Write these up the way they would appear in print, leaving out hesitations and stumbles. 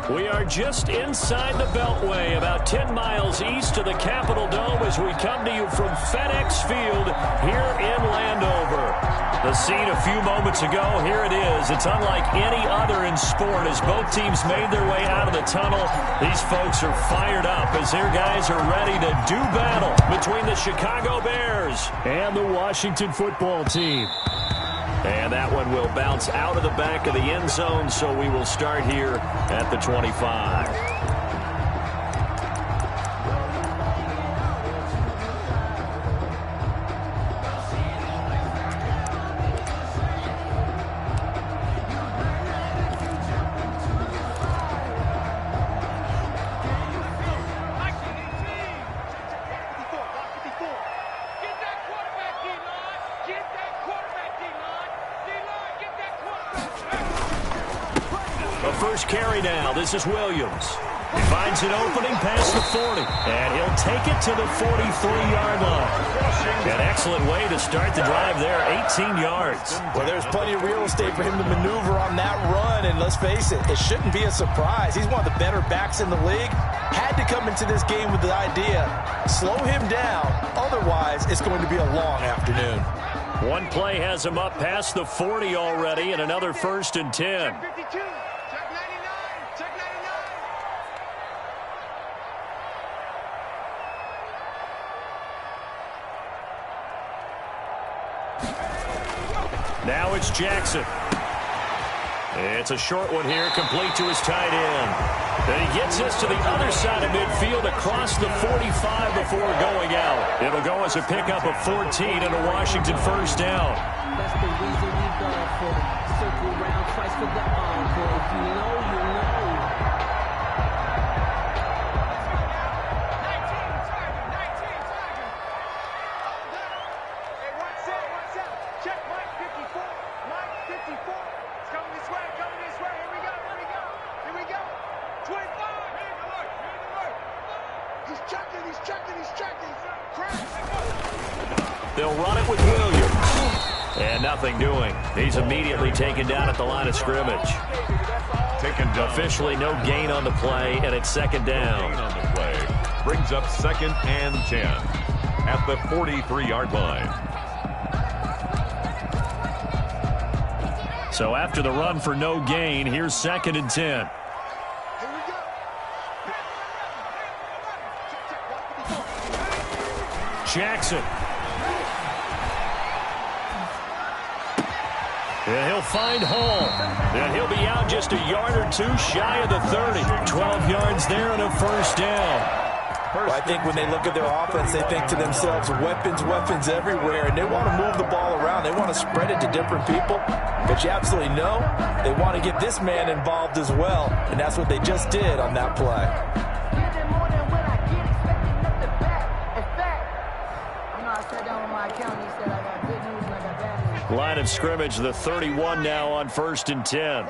We are just inside the Beltway, about 10 miles east of the Capitol Dome as we come to you from FedEx Field here in Landover. The scene a few moments ago, here it is. It's unlike any other in sport as both teams made their way out of the tunnel. These folks are fired up as their guys are ready to do battle between the Chicago Bears and the Washington football team. And that one will bounce out of the back of the end zone, so we will start here at the 25. First carry now. This is Williams. He finds an opening past the 40. And he'll take it to the 43-yard line. An excellent way to start the drive there, 18 yards. Well, there's plenty of real estate for him to maneuver on that run. And let's face it, it shouldn't be a surprise. He's one of the better backs in the league. Had to come into this game with the idea, slow him down. Otherwise, it's going to be a long afternoon. One play has him up past the 40 already, and another 1st and 10. Now it's Jackson. It's a short one here, complete to his tight end. Then he gets this to the other side of midfield across the 45 before going out. It'll go as a pickup of 14 and a Washington first down. That's the reason we go for circle round twice for the encore. If you know, you know. They'll run it with Williams. And nothing doing. He's immediately taken down at the line of scrimmage. Taken down. Officially no gain on the play, and it's second down. On the play. Brings up 2nd and 10 at the 43-yard line. So after the run for no gain, here's 2nd and 10. Jackson. And he'll find Hall. And he'll be out just a yard or two shy of the 30. 12 yards there and a first down. Well, I think when they look at their offense, they think to themselves, weapons, weapons everywhere, and they want to move the ball around. They want to spread it to different people. But you absolutely know they want to get this man involved as well, and that's what they just did on that play. Line of scrimmage, the 31 now on 1st and 10.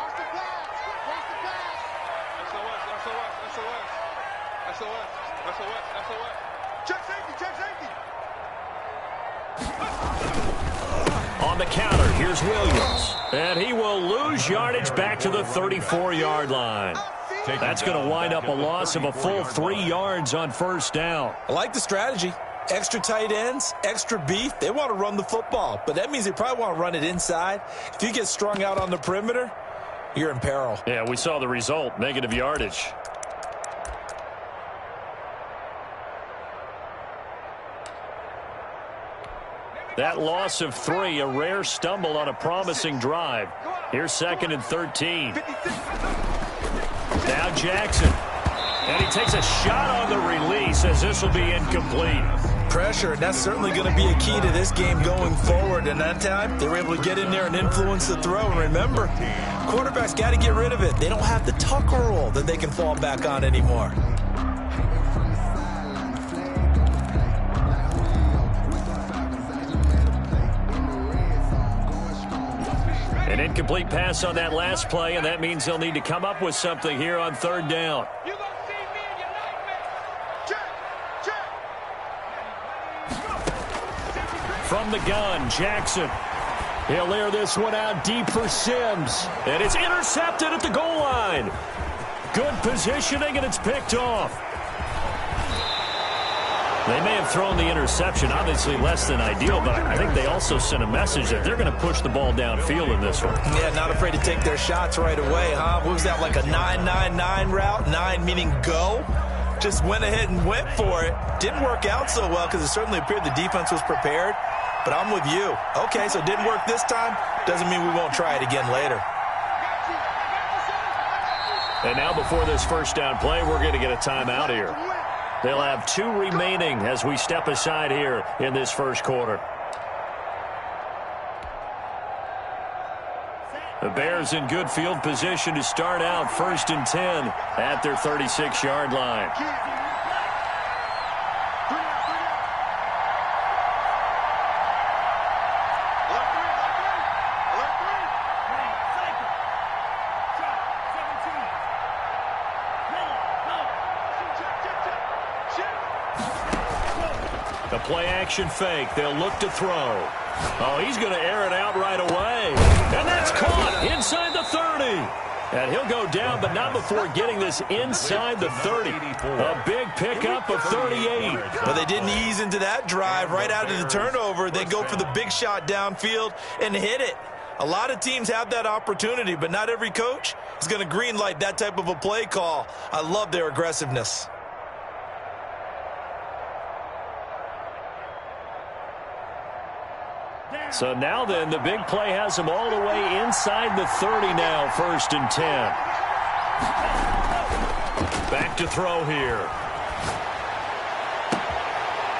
On the counter, here's Williams. And he will lose yardage back to the 34-yard line. That's going to wind up a loss of a full 3 yards on first down. I like the strategy. Extra tight ends, extra beef. They want to run the football, but that means they probably want to run it inside. If you get strung out on the perimeter, you're in peril. Yeah, we saw the result, negative yardage. That loss of 3, a rare stumble on a promising drive. Here's 2nd and 13. Now Jackson. And he takes a shot on the release as this will be incomplete. Pressure, and that's certainly going to be a key to this game going forward. And that time, they were able to get in there and influence the throw. And remember, quarterbacks got to get rid of it. They don't have the tuck rule that they can fall back on anymore. An incomplete pass on that last play, and that means they'll need to come up with something here on 3rd down. From the gun, Jackson. He'll air this one out deep for Sims. And it's intercepted at the goal line. Good positioning, and it's picked off. They may have thrown the interception, obviously less than ideal, but I think they also sent a message that they're going to push the ball downfield in this one. Yeah, not afraid to take their shots right away, huh? What was that, like a 9-9-9 route? 9 meaning go? Just went ahead and went for it. Didn't work out so well because it certainly appeared the defense was prepared, but I'm with you. Okay, so it didn't work this time. Doesn't mean we won't try it again later. And now before this first down play, we're going to get a timeout here. They'll have 2 remaining as we step aside here in this first quarter. The Bears in good field position to start out 1st and 10 at their 36-yard line. The play-action fake. They'll look to throw. Oh, he's going to air it out right away. And that's caught inside the 30. And he'll go down, but not before getting this inside the 30. A big pickup of 38. But they didn't ease into that drive right out of the turnover. They go for the big shot downfield and hit it. A lot of teams have that opportunity, but not every coach is going to greenlight that type of a play call. I love their aggressiveness. So now then, the big play has them all the way inside the 30 now, 1st and 10. Back to throw here.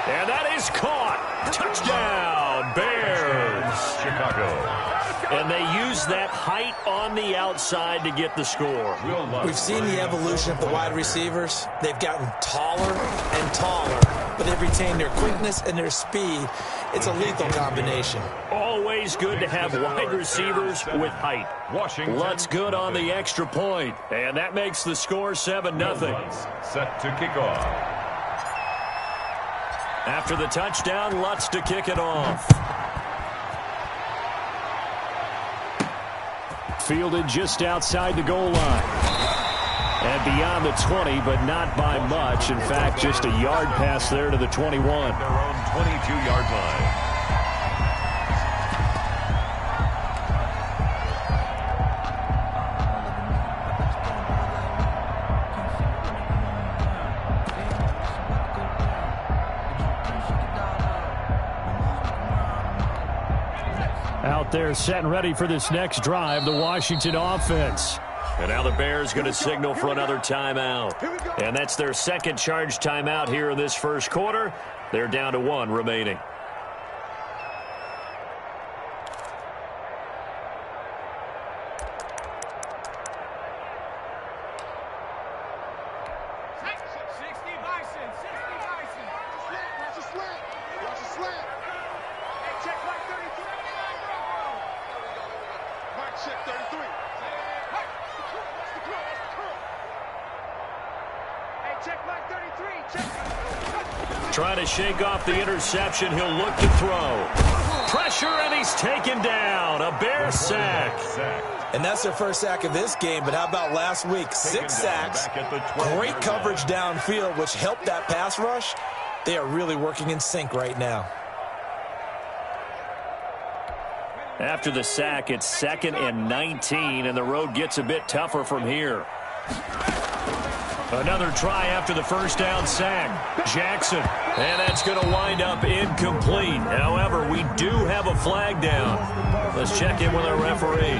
And that is caught. Touchdown, Bears. Chicago. And they use that height on the outside to get the score. We've seen the evolution of the wide receivers. They've gotten taller and taller, but they've retained their quickness and their speed. It's a lethal combination. Always good to have wide receivers with height. Washington. Lutz good on the extra point, and that makes the score 7-0. Set to kick off. After the touchdown, Lutz to kick it off. Fielded just outside the goal line. And beyond the 20, but not by much. In fact, just a yard pass there to the 21. Their own 22-yard line. Out there set and ready for this next drive, the Washington offense. And now the Bears going to signal for another timeout. And that's their second charge timeout here in this first quarter. They're down to 1 remaining. Trying to shake off the interception. He'll look to throw. Pressure, and he's taken down. A Bear sack. And that's their first sack of this game, but how about last week? 6 sacks, great coverage downfield, which helped that pass rush. They are really working in sync right now. After the sack, it's 2nd and 19, and the road gets a bit tougher from here. Another try after the first down sack. Jackson, and that's going to wind up incomplete. However, we do have a flag down. Let's check in with our referee.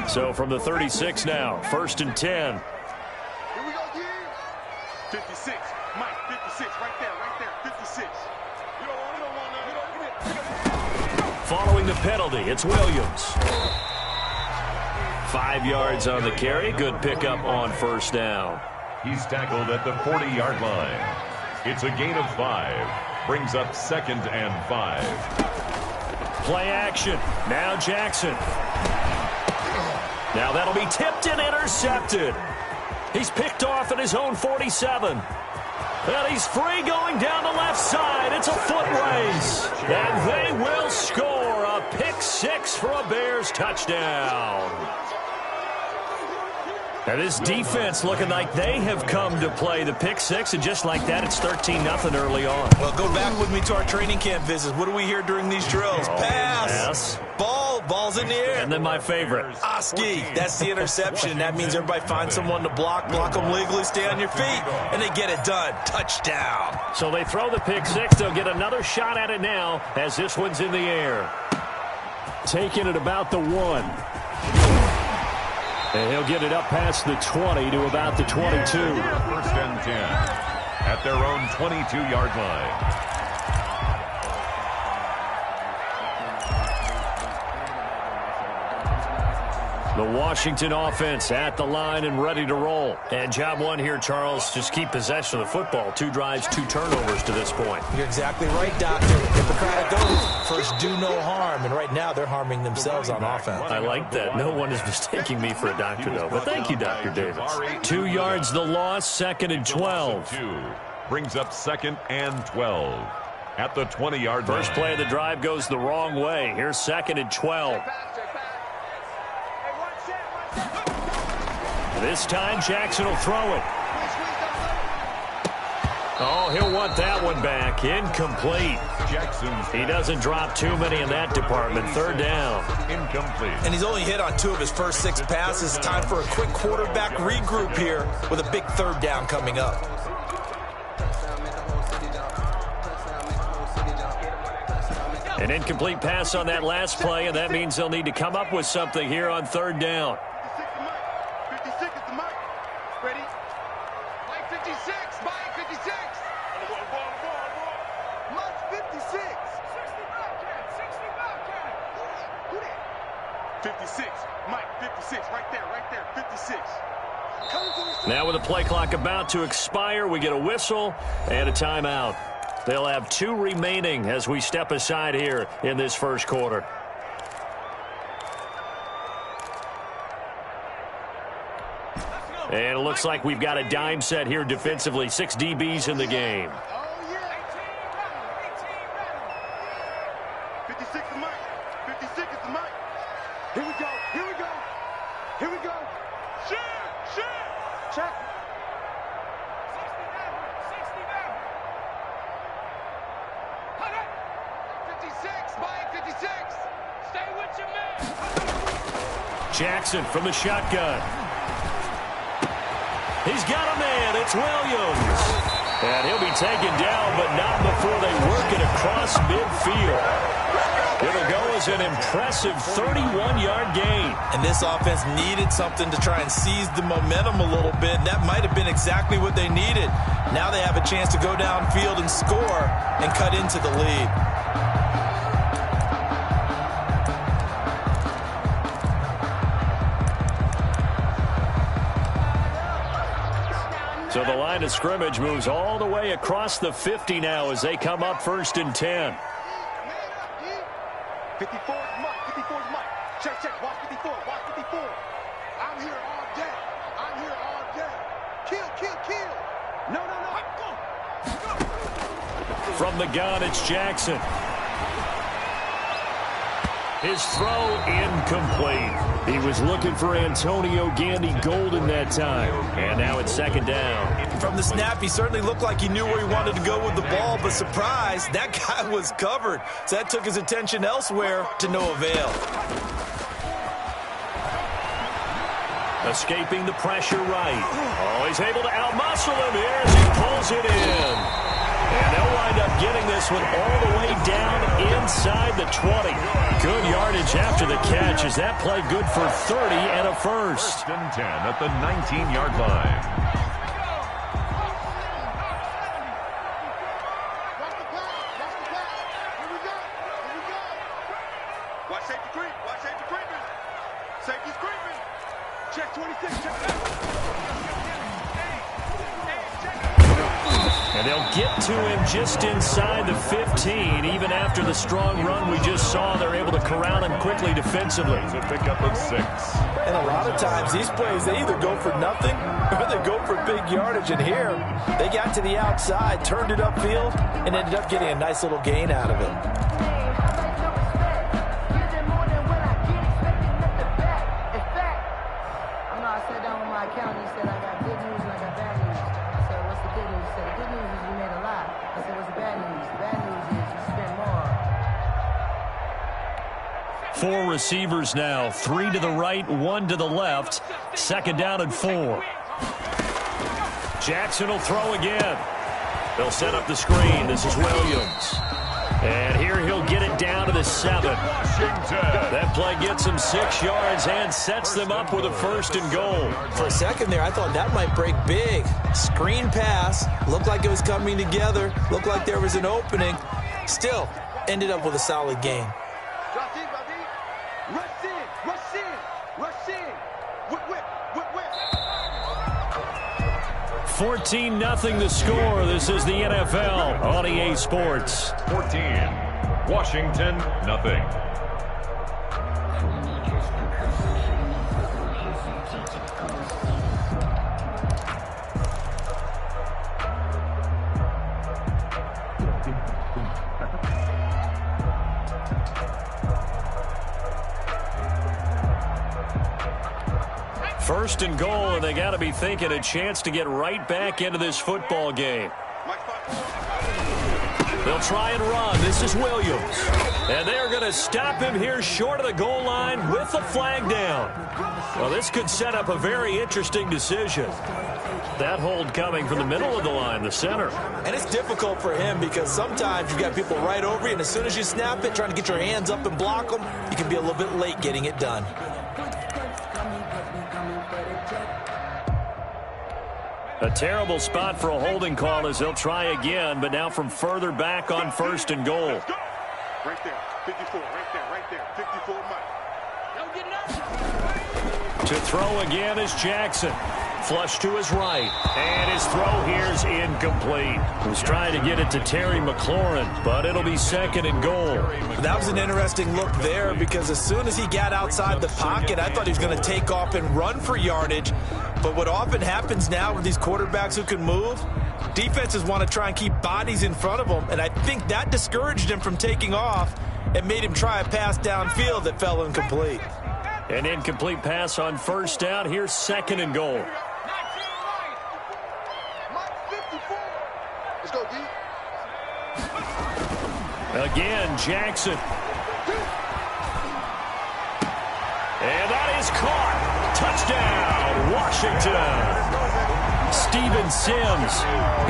So from the 36 now, 1st and 10. Here we go again. 56. Mike, 56. Right there, 56. You don't want Following the penalty, it's Williams. 5 yards on the carry. Good pickup on first down. He's tackled at the 40-yard line. It's a gain of 5. Brings up 2nd and 5. Play action. Now Jackson. Now that'll be tipped and intercepted. He's picked off at his own 47. And he's free going down the left side. It's a foot race. And they will score a pick six for a Bears touchdown. Now this defense looking like they have come to play the pick six, and just like that, it's 13-0 early on. Well, go back with me to our training camp visits. What do we hear during these drills? Pass. Ball's in the air. And then my favorite. Oski. That's the interception. That means everybody finds someone to block them legally, stay on your feet, and they get it done. Touchdown. So they throw the pick six. They'll get another shot at it now as this one's in the air. Taking it about the 1. And he'll get it up past the 20 to about the 22. First and 10 at their own 22-yard line. The Washington offense at the line and ready to roll. And job one here, Charles, just keep possession of the football. 2 drives, 2 turnovers to this point. You're exactly right, Doctor. Hippocratic oath. First, do no harm. And right now, they're harming themselves on offense. I like that. No one is mistaking me for a doctor, though. But thank you, Dr. Davis. 2 yards the loss, 2nd and 12. Brings up 2nd and 12 at the 20-yard line. First play of the drive goes the wrong way. Here's 2nd and 12. This time, Jackson will throw it. Oh, he'll want that one back. Incomplete. He doesn't drop too many in that department. 3rd down. Incomplete. And he's only hit on 2 of his first 6 passes. Time for a quick quarterback regroup here with a big 3rd down coming up. An incomplete pass on that last play, and that means they'll need to come up with something here on 3rd down. 56 is the mic. Ready? Mike 56. Mike 56. Mike 56. 60 Bobcat. 60 Bobcat. Who that? 56. Mike 56. Right there. 56. Now with the play clock about to expire, we get a whistle and a timeout. They'll have 2 remaining as we step aside here in this first quarter. And it looks like we've got a dime set here defensively. 6 DBs in the game. Oh, yeah. 56 is Mike. 56 is the mic. Here we go. Check. 56, Mike 56. Stay with your man. Jackson from the shotgun. He's got a man. It's Williams. And he'll be taken down, but not before they work it across midfield. It'll go as an impressive 31-yard gain. And this offense needed something to try and seize the momentum a little bit. And that might have been exactly what they needed. Now they have a chance to go downfield and score and cut into the lead. So the line of scrimmage moves all the way across the 50 now as they come up 1st and 10. 54 is Mike. 54 is Mike. Check. Watch 54. I'm here all day. Kill. No. Go. From the gun, it's Jackson. His throw incomplete. He was looking for Antonio Gandy Golden that time. And now it's 2nd down. From the snap, he certainly looked like he knew where he wanted to go with the ball, but surprise, that guy was covered. So that took his attention elsewhere to no avail. Escaping the pressure right. Oh, he's able to outmuscle him here as he pulls it in. And they'll wind up getting this one all the way down inside the 20. Good yardage after the catch. Is that play good for 30 and a first? 1st and 10 at the 19-yard line. Watch the pass. Here we go. Watch safety creeping. Safety's creeping. Check 26. Check that. And they'll get to him just inside the 15. Even after the strong run we just saw, they're able to corral him quickly defensively. It's a pickup of 6. And a lot of times these plays, they either go for nothing or they go for big yardage. And here, they got to the outside, turned it upfield, and ended up getting a nice little gain out of it. 4 receivers now, 3 to the right, 1 to the left. 2nd down and 4. Jackson will throw again. They'll set up the screen. This is Williams. And here he'll get it down to the 7. That play gets him 6 yards and sets them up with a 1st and goal. For a second there, I thought that might break big. Screen pass. Looked like it was coming together. Looked like there was an opening. Still, ended up with a solid game. Rush in, rush in, rush in, rush in. Whip. 14-0 the score. This is the NFL on EA Sports. 14, Washington, nothing. First and goal, and they got to be thinking a chance to get right back into this football game. They'll try and run. This is Williams. And they're going to stop him here short of the goal line with the flag down. Well, this could set up a very interesting decision. That hold coming from the middle of the line, the center. And it's difficult for him because sometimes you got people right over you, and as soon as you snap it, trying to get your hands up and block them, you can be a little bit late getting it done. A terrible spot for a holding call as they'll try again, but now from further back on 1st and goal. Right there, 54, right there, 54 miles. To throw again is Jackson. Flush to his right. And his throw here is incomplete. He was trying to get it to Terry McLaurin, but it'll be 2nd and goal. That was an interesting look there because as soon as he got outside the pocket, I thought he was going to take off and run for yardage. But what often happens now with these quarterbacks who can move, defenses want to try and keep bodies in front of them, and I think that discouraged him from taking off and made him try a pass downfield that fell incomplete. An incomplete pass on 1st down. Here's 2nd and goal. Let's go, D. Again, Jackson. And that is caught. Touchdown, Washington. Steven Sims,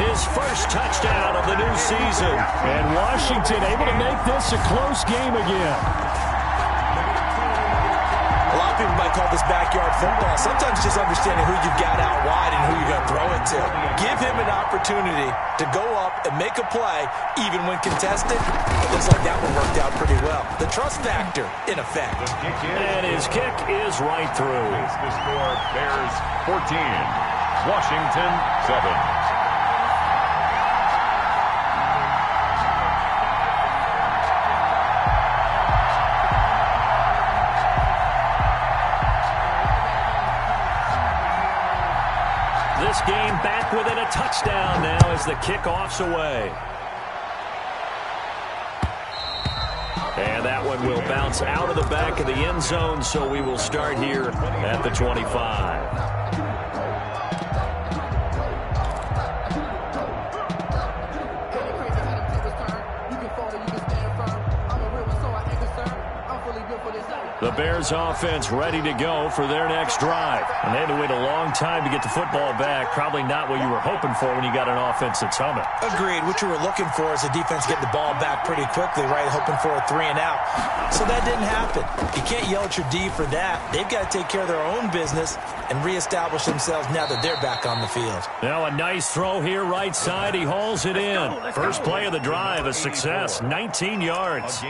his first touchdown of the new season. And Washington able to make this a close game again. A lot of people might call this backyard football. Sometimes just understanding who you've got out wide and who you're going to throw it to. Give him an opportunity to go up and make a play, even when contested. It looks like that one worked out pretty well. The trust factor, in effect. And his kick is right through. The score, Bears 14, Washington 7. This game back within a touchdown now as the kickoff's away. And that one will bounce out of the back of the end zone, so we will start here at the 25. The Bears offense ready to go for their next drive. And they had to wait a long time to get the football back. Probably not what you were hoping for when you got an offense that's humming. Agreed. What you were looking for is the defense getting the ball back pretty quickly, right? Hoping for a 3 and out. So that didn't happen. You can't yell at your D for that. They've got to take care of their own business and reestablish themselves now that they're back on the field. Now a nice throw here right side. He hauls it in. First play of the drive, a success. 19 yards.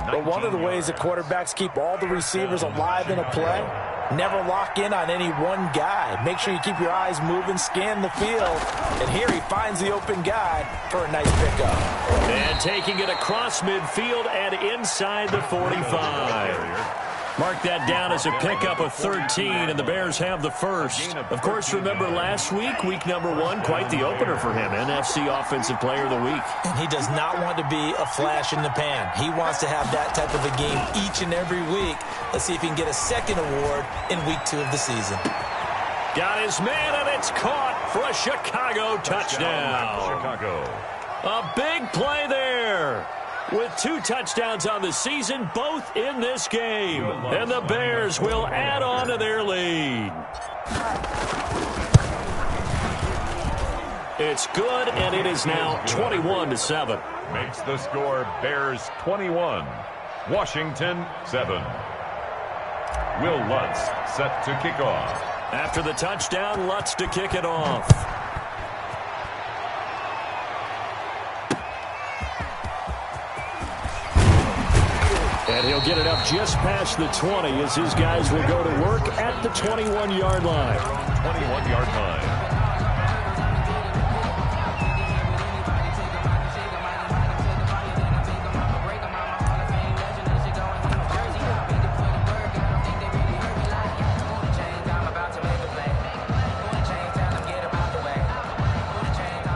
But one of the ways that quarterbacks keep all the receivers alive in a play, never lock in on any one guy. Make sure you keep your eyes moving, scan the field. And here he finds the open guy for a nice pickup. And taking it across midfield and inside the 45. Mark that down as a pickup of 13, and the Bears have the first. Of course, remember last week, week number 1, quite the opener for him, NFC Offensive Player of the Week. And he does not want to be a flash in the pan. He wants to have that type of a game each and every week. Let's see if he can get a second award in week 2 of the season. Got his man, and it's caught for a Chicago touchdown. Chicago. A big play there. with 2 touchdowns on the season, both in this game. And the Bears will add on to their lead. It's good, and it is now 21-7. Makes the score Bears 21, Washington 7. Will Lutz set to kick off. After the touchdown, Lutz to kick it off. And he'll get it up just past the 20 as his guys will go to work at the 21-yard line. 21-yard line.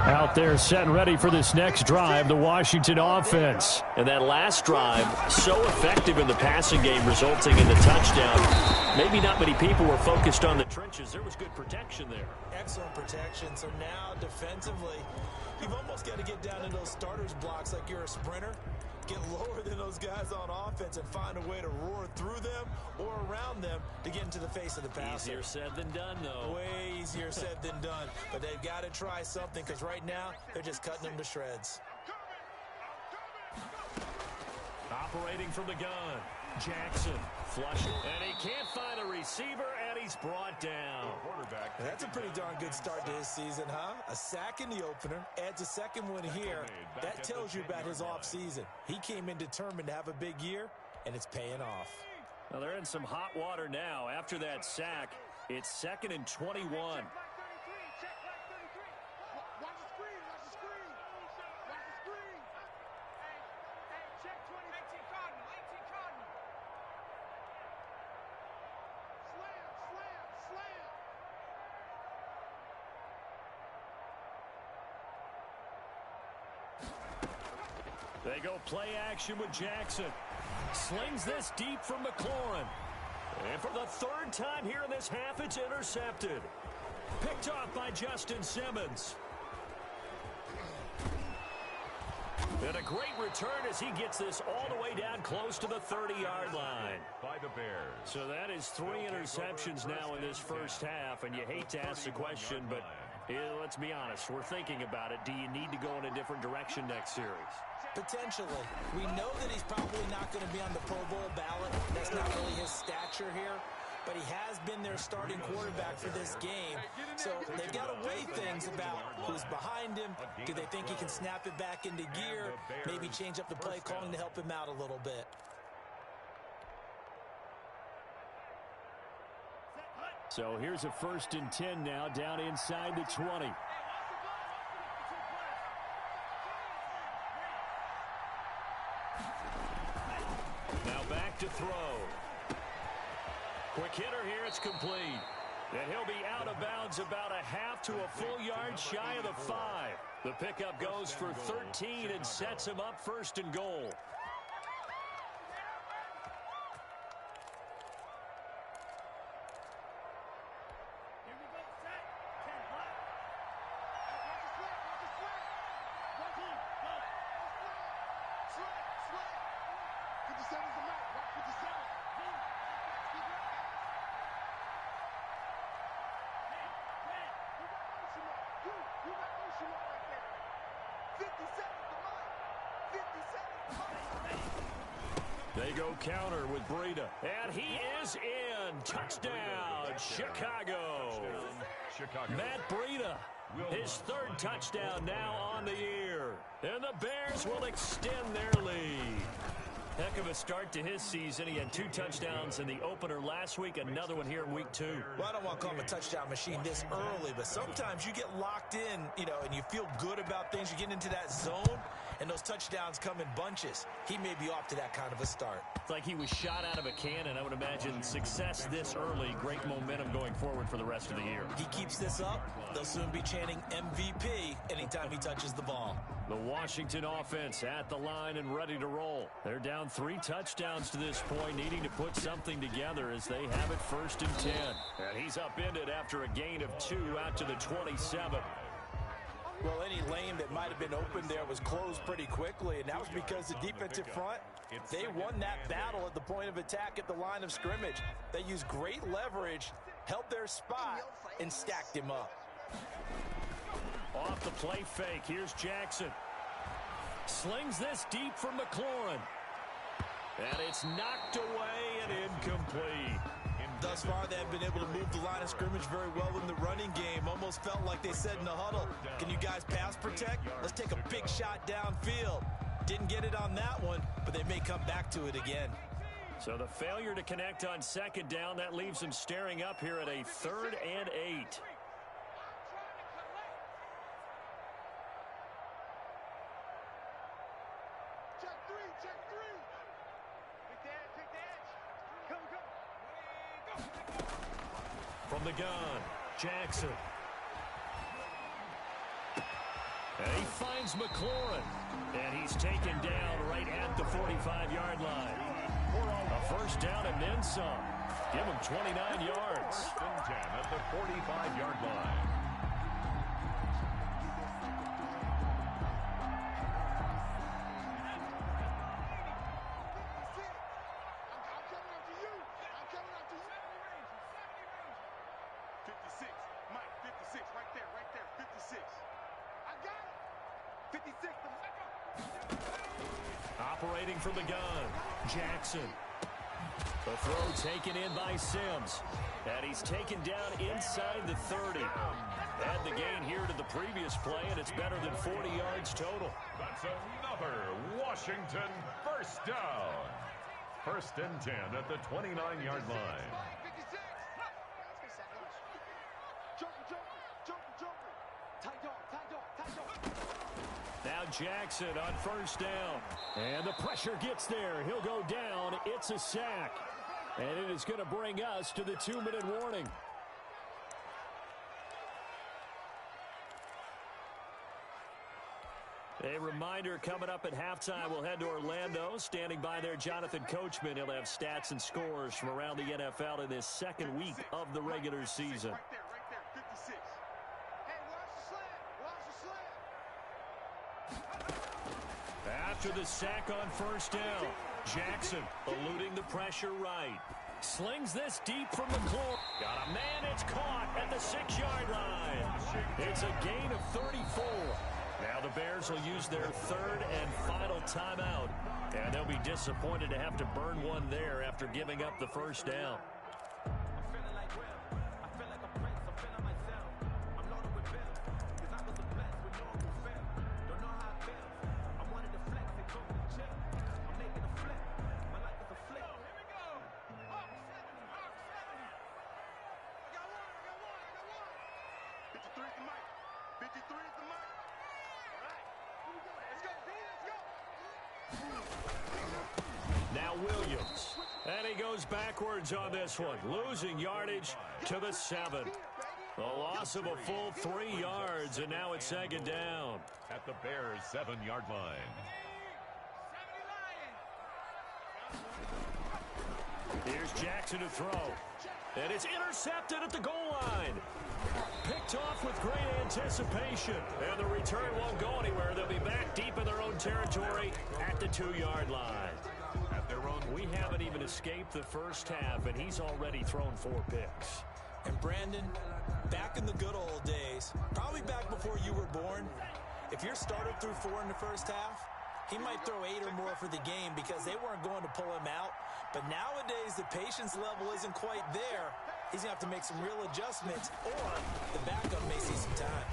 Out there set and ready for this next drive, the Washington offense. And that last drive, so effective in the passing game, resulting in the touchdown. Maybe not many people were focused on the trenches. There was good protection there. Excellent protection. So now defensively, you've almost got to get down in those starters blocks like you're a sprinter. Get lower than those guys on offense and find a way to roar through them or around them to get into the face of the passer. Easier said than done, though. Way easier said than done. But they've got to try something because right now they're just cutting them to shreds. Operating from the gun, Jackson flushing. And he can't find a receiver, and he's brought down. That's a pretty darn good start to his season, huh? A sack in the opener, adds a second one here. That tells you about his offseason. He came in determined to have a big year, and it's paying off. Well, they're in some hot water now. After that sack, it's 2nd and 21. They go play action with Jackson. Slings this deep from McLaurin. And for the 3rd time here in this half, it's intercepted. Picked off by Justin Simmons. And a great return as he gets this all the way down close to the 30-yard line. By the Bears. So that is 3 interceptions now in this first half, and you hate to ask the question, but let's be honest, we're thinking about it. Do you need to go in a different direction next series? Potentially. We know that he's probably not going to be on the Pro Bowl ballot. That's not really his stature here. But he has been their starting quarterback for this game. So they've got to weigh things about who's behind him. Do they think he can snap it back into gear? Maybe change up the play calling to help him out a little bit. So here's a 1st and 10 now down inside the 20. Now back to throw. Quick hitter here, it's complete. And he'll be out of bounds about a half to a full yard shy of the 5. The pickup goes for 13 and sets him up 1st and goal. They go counter with Breida. And he is in. Touchdown, Chicago. Matt Breida, his 3rd touchdown now on the year. And the Bears will extend their lead. Heck of a start to his season. He had 2 touchdowns in the opener last week, another one here in week 2. Well, I don't want to call him a touchdown machine this early, but sometimes you get locked in, and you feel good about things. You get into that zone, and those touchdowns come in bunches. He may be off to that kind of a start. It's like he was shot out of a cannon. I would imagine success this early, great momentum going forward for the rest of the year. He keeps this up, they'll soon be chanting MVP anytime he touches the ball. The Washington offense at the line and ready to roll. They're down 3 touchdowns to this point, needing to put something together as they have it 1st and 10. And he's upended after a gain of 2 out to the 27. Well, any lane that might have been open there was closed pretty quickly, and that was because the defensive front, they won that battle at the point of attack at the line of scrimmage. They used great leverage, held their spot, and stacked him up. Off the play fake, here's Jackson. Slings this deep from McLaurin. And it's knocked away and incomplete. Thus far, they have been able to move the line of scrimmage very well in the running game. Almost felt like they said in the huddle, can you guys pass protect? Let's take a big shot downfield. Didn't get it on that one, but they may come back to it again. So the failure to connect on second down, that leaves them staring up here at a 3rd and 8. Check three, check three. Take the edge. Come. From the gun, Jackson. And he finds McLaurin. And he's taken down right at the 45-yard line. A first down and then some. Give him 29 yards. 1st and 10 at the 45-yard line. I'm coming after you. 56. Mike, 56. Right there. 56. I got it. 56. Operating from the gun, Jackson. The throw taken in by Sims. And he's taken down inside the 30. Add the gain here to the previous play, and it's better than 40 yards total. That's another Washington first down. 1st and 10 at the 29-yard line. 56. Joker. Tight dog. Now Jackson on first down. And the pressure gets there. He'll go down. It's a sack. And it is going to bring us to the 2-minute warning. A reminder, coming up at halftime, we'll head to Orlando. Standing by there, Jonathan Coachman. He'll have stats and scores from around the NFL in this second week of the regular season. Right there. 56. Hey, watch the slant. After the sack on first down, Jackson eluding the pressure right. Slings this deep from McLaurin. Got a man, it's caught at the 6-yard line. It's a gain of 34. Now the Bears will use their 3rd and final timeout. And they'll be disappointed to have to burn one there after giving up the first down. Now Williams. And he goes backwards on this one, losing yardage to the 7. The loss of a full 3 yards, and now it's 2nd down. At the Bears' 7-yard line. Here's Jackson to throw. And it's intercepted at the goal line. Picked off with great anticipation. And the return won't go anywhere. They'll be back deep in their own territory at the 2-yard line. At their own. We haven't even escaped the first half, and he's already thrown 4 picks. And Brandon, back in the good old days, probably back before you were born, if your starter threw 4 in the first half, he might throw 8 or more for the game because they weren't going to pull him out. But nowadays, the patience level isn't quite there. He's going to have to make some real adjustments, or the backup may see some time.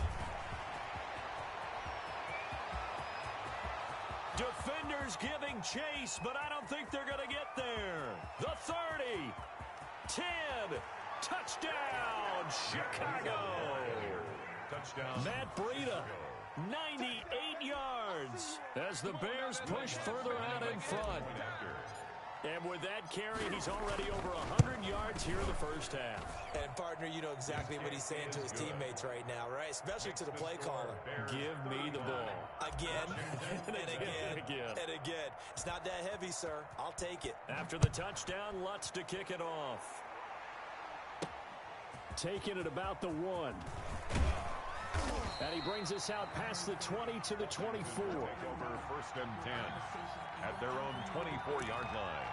Defenders giving chase, but I don't think they're going to get there. The 30, 10, touchdown, Chicago. Touchdown. Matt Breida, 98 yards as the Bears push further out in front. And with that carry, he's already over 100 yards here in the first half. And, partner, you know exactly what he's saying to his teammates right now, right? Especially to the play caller. Give me the ball. Again, and again, and again. It's not that heavy, sir. I'll take it. After the touchdown, Lutz to kick it off. Taking it about the 1. And he brings us out past the 20 to the 24. Take over 1st and 10 at their own 24-yard line.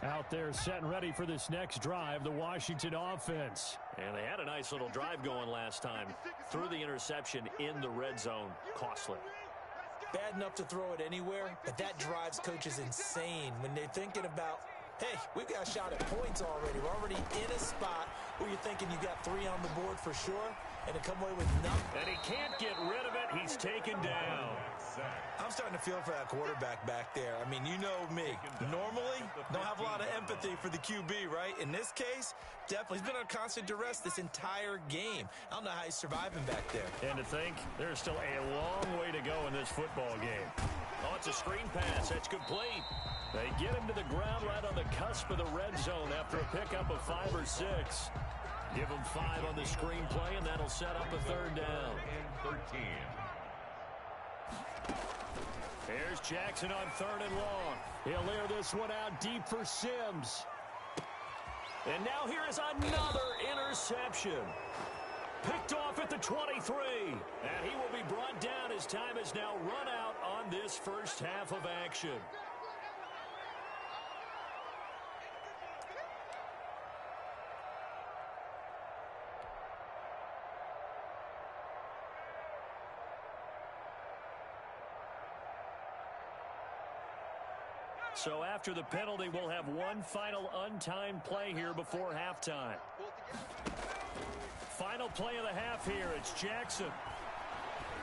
Out there set and ready for this next drive, the Washington offense. And they had a nice little drive going last time. Threw the interception in the red zone. Costly. Bad enough to throw it anywhere, but that drives coaches insane when they're thinking about, hey, we've got a shot at points already. We're already in a spot where you're thinking you got 3 on the board for sure, and to come away with nothing. And he can't get rid of it. He's taken down. I'm starting to feel for that quarterback back there. I mean, you know me. Normally, don't have a lot of empathy for the QB, right? In this case, definitely. He's been under constant duress this entire game. I don't know how he's surviving back there. And to think, there's still a long way to go in this football game. Oh, it's a screen pass. That's complete. They get him to the ground right on the cusp of the red zone after a pickup of 5 or 6. Give him 5 on the screen play, and that'll set up a 3rd down. 13. Here's Jackson on 3rd and long. He'll air this one out deep for Sims. And now here is another interception. Picked off at the 23. And he will be brought down as time has now run out on this first half of action. So after the penalty, we'll have one final untimed play here before halftime. Final play of the half here. It's Jackson.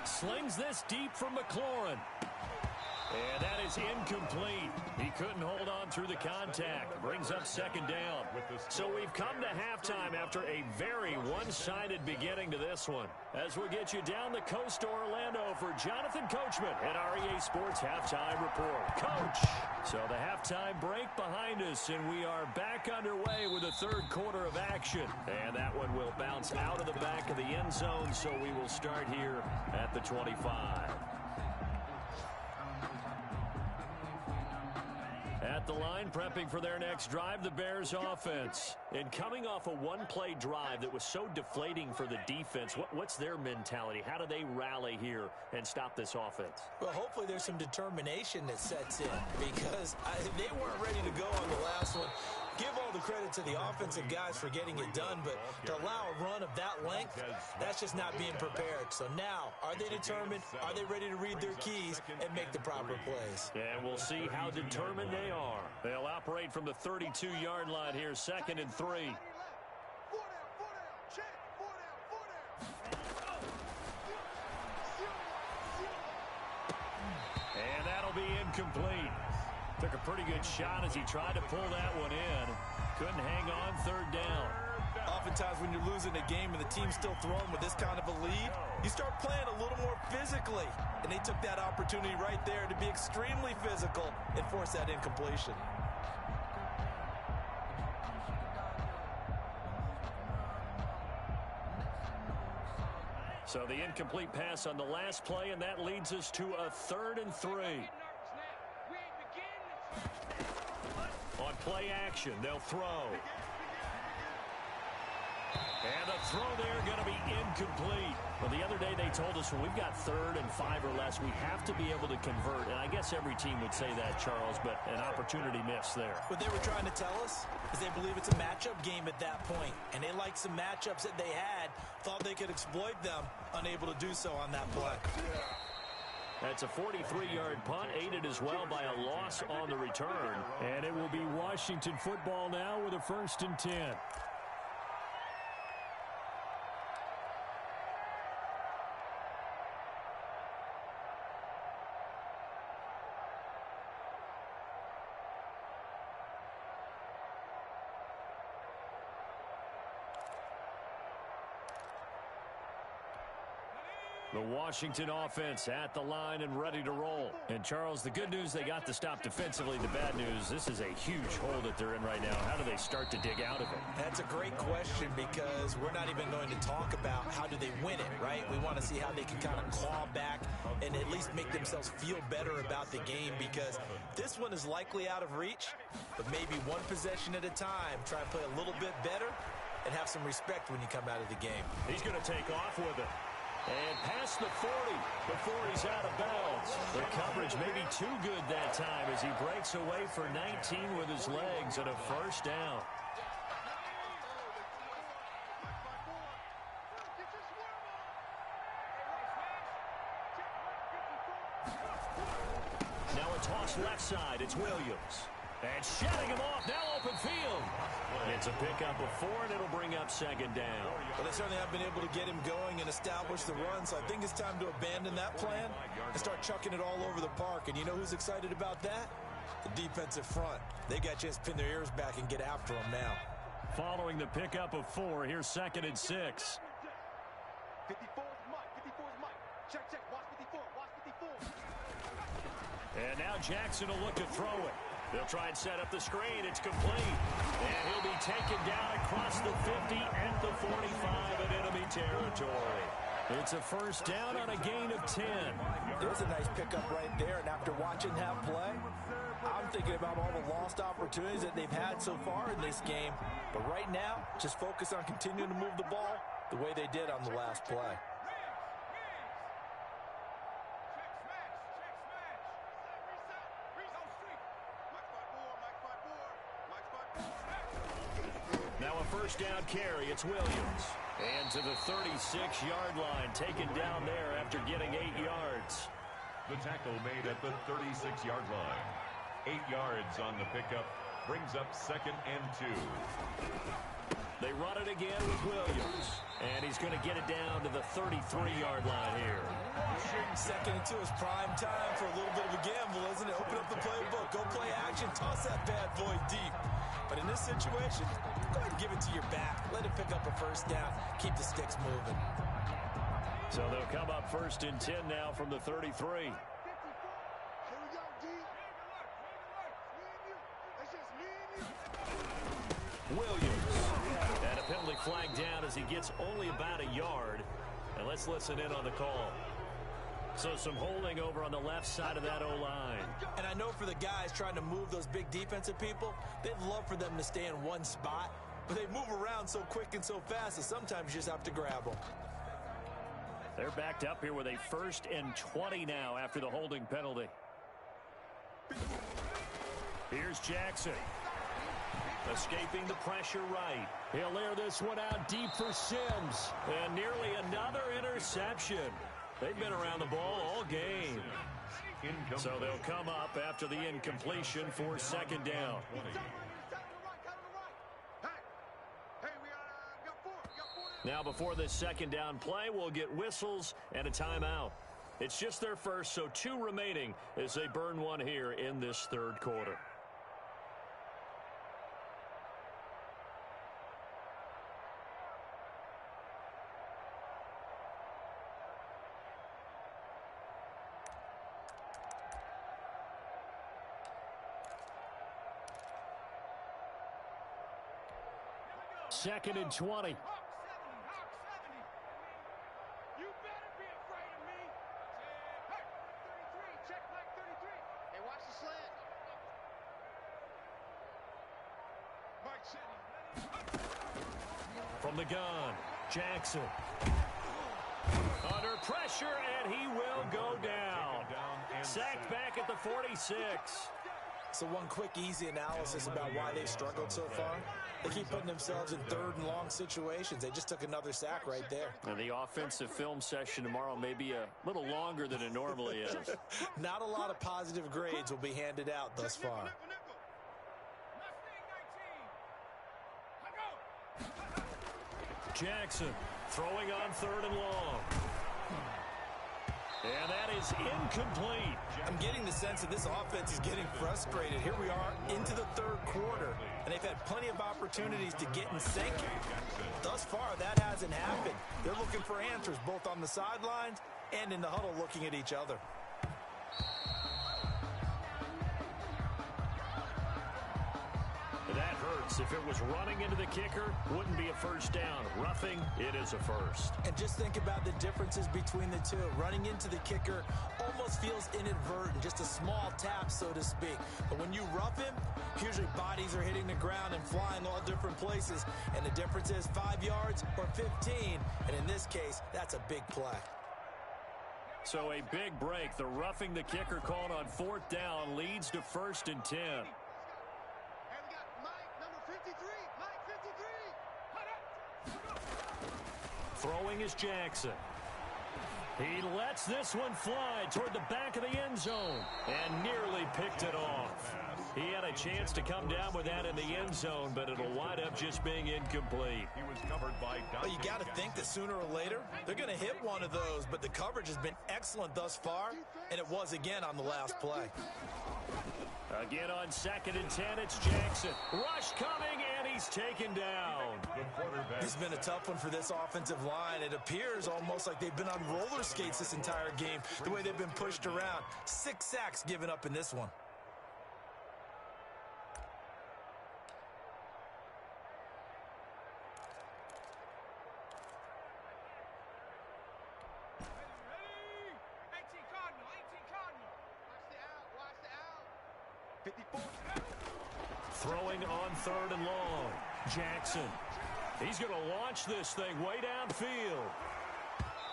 Slings this deep from McLaurin. And that is incomplete. He couldn't hold on through the contact. Brings up 2nd down. So we've come to halftime after a very one-sided beginning to this one. As we get you down the coast to Orlando for Jonathan Coachman at our EA Sports Halftime Report. Coach! So the halftime break behind us, and we are back underway with the 3rd quarter of action. And that one will bounce out of the back of the end zone, so we will start here at the 25. At the line, prepping for their next drive, the Bears offense. And coming off a one-play drive that was so deflating for the defense, what's their mentality? How do they rally here and stop this offense? Well, hopefully there's some determination that sets in because they weren't ready to go on the last one. Give all the credit to the offensive guys for getting it done, but to allow a run of that length, that's just not being prepared. So now, are they determined? Are they ready to read their keys and make the proper plays? And we'll see how determined they are. They'll operate from the 32-yard line here, 2nd and 3. And that'll be incomplete. Took a pretty good shot as he tried to pull that one in. Couldn't hang on, 3rd down. Oftentimes when you're losing a game and the team's still throwing with this kind of a lead, you start playing a little more physically. And they took that opportunity right there to be extremely physical and force that incompletion. So the incomplete pass on the last play, and that leads us to a 3rd and 3. On play action, they'll throw. And the throw there going to be incomplete. Well, the other day they told us when we've got 3rd and 5 or less, we have to be able to convert. And I guess every team would say that, Charles, but an opportunity missed there. What they were trying to tell us is they believe it's a matchup game at that point. And they liked some matchups that they had, thought they could exploit them, unable to do so on that play. That's a 43-yard punt, aided as well by a loss on the return. And it will be Washington football now with a 1st and 10. The Washington offense at the line and ready to roll. And, Charles, the good news, they got to stop defensively. The bad news, this is a huge hole that they're in right now. How do they start to dig out of it? That's a great question because we're not even going to talk about how do they win it, right? We want to see how they can kind of claw back and at least make themselves feel better about the game because this one is likely out of reach, but maybe one possession at a time. Try and play a little bit better and have some respect when you come out of the game. He's going to take off with it. And past the 40 before he's out of bounds. The coverage may be too good that time as he breaks away for 19 with his legs and a first down. Now a toss left side. It's Williams. And shutting him off. Now open field. It's a pickup of 4, and it'll bring up second down. Well, they certainly have been able to get him going and establish the run, so I think it's time to abandon that plan and start chucking it all over the park. And you know who's excited about that? The defensive front. They got a chance to pin their ears back and get after him now. Following the pickup of 4, here's 2nd and 6. 54 is Mike. 54 is Mike. Check, check. Watch 54. Watch 54. And now Jackson will look to throw it. They'll try and set up the screen. It's complete. And he'll be taken down across the 50 at the 45 in enemy territory. It's a first down on a gain of 10. There's a nice pickup right there, and after watching that play, I'm thinking about all the lost opportunities that they've had so far in this game. But right now, just focus on continuing to move the ball the way they did on the last play. Now a first down carry. It's Williams. And to the 36-yard line, taken down there after getting 8 yards. The tackle made at the 36-yard line. 8 yards on the pickup brings up 2nd and 2. They run it again with Williams. And he's going to get it down to the 33-yard line here. 2nd and 2 is prime time for a little bit of a gamble, isn't it? Open up the playbook, go play action, toss that bad boy deep. But in this situation, go ahead and give it to your back. Let him pick up a first down. Keep the sticks moving. So they'll come up 1st and 10 now from the 33. Here we go, D. It's just me and you. Williams. And a penalty flag down as he gets only about a yard. And let's listen in on the call. So some holding over on the left side of that O-line. And I know for the guys trying to move those big defensive people, they'd love for them to stay in one spot. But they move around so quick and so fast that sometimes you just have to grab them. They're backed up here with a 1st and 20 now after the holding penalty. Here's Jackson. Escaping the pressure right. He'll air this one out deep for Sims. And nearly another interception. They've been around the ball all game. So they'll come up after the incompletion for 2nd down. Now before this 2nd down play, we'll get whistles and a timeout. It's just their first, so 2 remaining as they burn one here in this 3rd quarter. Second and 20. You better be afraid of me. Hey, 33, check Mike 33. Hey, watch the slant. Mike City. From the gun, Jackson. Under pressure, and he will go down. Sacked back at the 46. So one quick, easy analysis about why they've struggled so far. They keep putting themselves in 3rd and long situations. They just took another sack right there. And the offensive film session tomorrow may be a little longer than it normally is. Not a lot of positive grades will be handed out thus far. Jackson throwing on 3rd and long. And that is incomplete. I'm getting the sense that this offense is getting frustrated. Here we are into the 3rd quarter, and they've had plenty of opportunities to get in sync. Thus far, that hasn't happened. They're looking for answers both on the sidelines and in the huddle looking at each other. That hurts. If it was running into the kicker, wouldn't be a first down. Roughing, it is a first. And just think about the differences between the two. Running into the kicker almost feels inadvertent, just a small tap, so to speak. But when you rough him, usually bodies are hitting the ground and flying all different places. And the difference is 5 yards or 15. And in this case, that's a big play. So a big break. The roughing the kicker called on 4th down leads to 1st and 10. Throwing is Jackson. He lets this one fly toward the back of the end zone and nearly picked it off. He had a chance to come down with that in the end zone, but it'll wind up just being incomplete. He was covered by Well, you got to think that sooner or later they're going to hit one of those, but the coverage has been excellent thus far, and it was again on the last play. Again on 2nd and 10, it's Jackson. Rush coming, and he's taken down. It's been a tough one for this offensive line. It appears almost like they've been on roller skates this entire game, the way they've been pushed around. 6 sacks given up in this one. Throwing on 3rd and long. Jackson. He's going to launch this thing way downfield.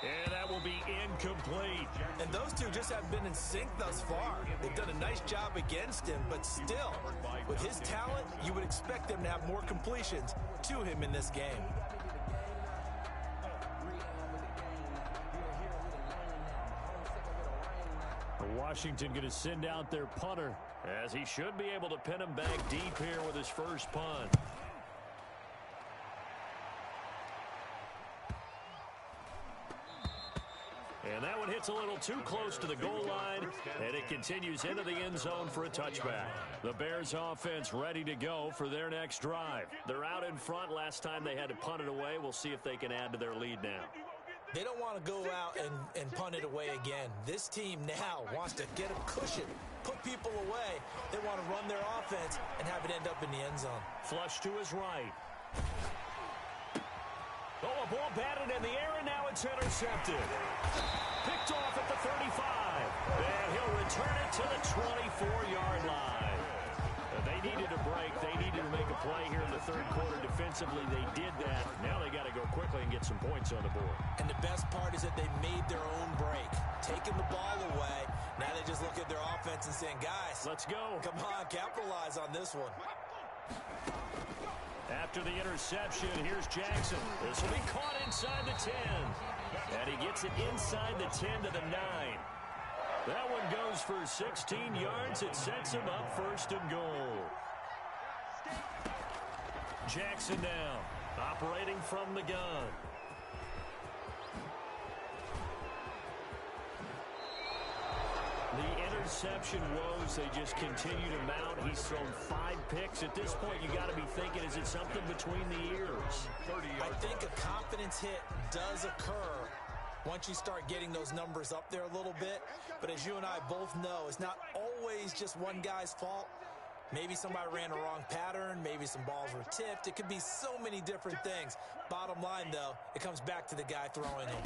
And that will be incomplete. And those two just haven't been in sync thus far. They've done a nice job against him, but still, with his talent, you would expect them to have more completions to him in this game. Washington going to send out their punter, as he should be able to pin him back deep here with his first punt. And that one hits a little too close to the goal line, and it continues into the end zone for a touchback. The Bears offense ready to go for their next drive. They're out in front. Last time they had to punt it away. We'll see if they can add to their lead now. They don't want to go out and punt it away again. This team now wants to get a cushion, put people away. They want to run their offense and have it end up in the end zone. Flush to his right. Oh, a ball batted in the air, and now it's intercepted. Picked off at the 35. And he'll return it to the 24-yard line. They needed a break. They needed to make a play here in the 3rd quarter. Defensively, they did that. Now they got to go quickly and get some points on the board. And the best part is that they made their own break, taking the ball away. Now they just look at their offense and saying, guys, let's go. Come on, capitalize on this one. After the interception, here's Jackson. This will be caught inside the 10. And he gets it inside the 10 to the 9. That one goes for 16 yards. It sets him up 1st and goal. Jackson now, operating from the gun. The interception woes, they just continue to mount. He's thrown 5 picks. At this point, you got to be thinking, is it something between the ears? I think a confidence hit does occur once you start getting those numbers up there a little bit. But as you and I both know, it's not always just one guy's fault. Maybe somebody ran a wrong pattern. Maybe some balls were tipped. It could be so many different things. Bottom line, though, it comes back to the guy throwing them.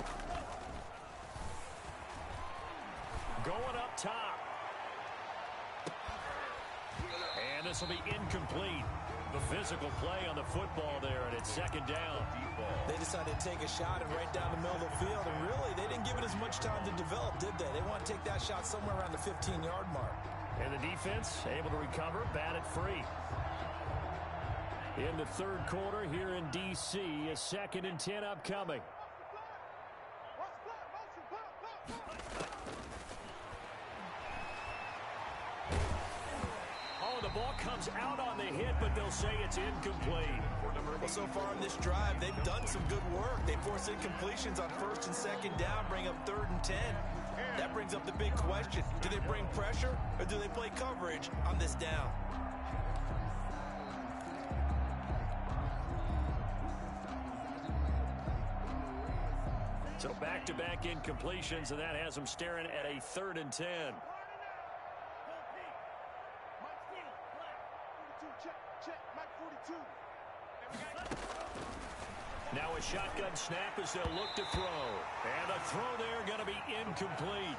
Going up top. And this will be incomplete. The physical play on the football there, and it's 2nd down. They decided to take a shot and right down the middle of the field, and really, they didn't give it as much time to develop, did they? They want to take that shot somewhere around the 15-yard mark. And the defense able to recover, bat it free. In the 3rd quarter here in D.C., a 2nd and 10 upcoming. Oh, the ball comes out on the hit, but they'll say it's incomplete. Well, so far in this drive, they've done some good work. They force incompletions on 1st and 2nd down, bring up 3rd and 10. That brings up the big question. Do they bring pressure or do they play coverage on this down? So back-to-back incompletions, and that has them staring at a 3rd and 10. Now a shotgun snap as they'll look to throw. And the throw there going to be incomplete.